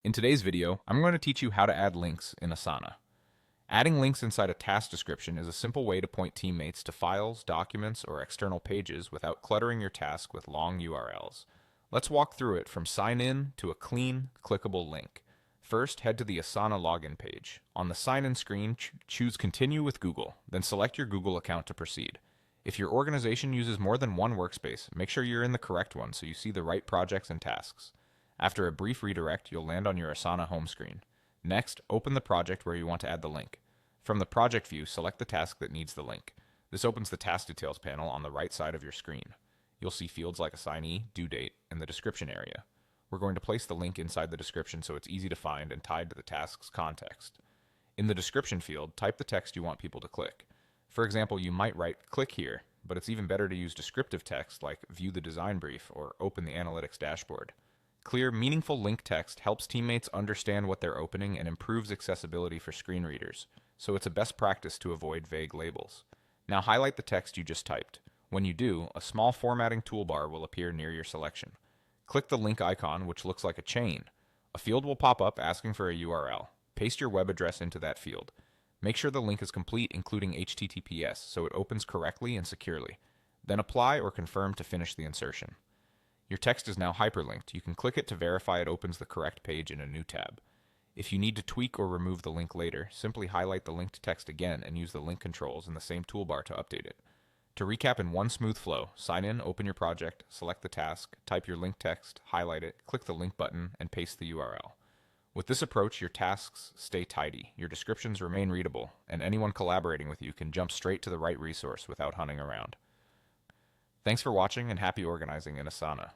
In today's video, I'm going to teach you how to add links in Asana. Adding links inside a task description is a simple way to point teammates to files, documents, or external pages without cluttering your task with long URLs. Let's walk through it from sign in to a clean, clickable link. First, head to the Asana login page. On the sign in screen, choose Continue with Google, then select your Google account to proceed. If your organization uses more than one workspace, make sure you're in the correct one so you see the right projects and tasks. After a brief redirect, you'll land on your Asana home screen. Next, open the project where you want to add the link. From the project view, select the task that needs the link. This opens the task details panel on the right side of your screen. You'll see fields like assignee, due date, and the description area. We're going to place the link inside the description so it's easy to find and tied to the task's context. In the description field, type the text you want people to click. For example, you might write, "Click here," but it's even better to use descriptive text like "View the design brief" or "Open the analytics dashboard." Clear, meaningful link text helps teammates understand what they're opening and improves accessibility for screen readers, so it's a best practice to avoid vague labels. Now highlight the text you just typed. When you do, a small formatting toolbar will appear near your selection. Click the link icon, which looks like a chain. A field will pop up asking for a URL. Paste your web address into that field. Make sure the link is complete, including HTTPS, so it opens correctly and securely. Then apply or confirm to finish the insertion. Your text is now hyperlinked. You can click it to verify it opens the correct page in a new tab. If you need to tweak or remove the link later, simply highlight the linked text again and use the link controls in the same toolbar to update it. To recap in one smooth flow, sign in, open your project, select the task, type your link text, highlight it, click the link button, and paste the URL. With this approach, your tasks stay tidy, your descriptions remain readable, and anyone collaborating with you can jump straight to the right resource without hunting around. Thanks for watching and happy organizing in Asana.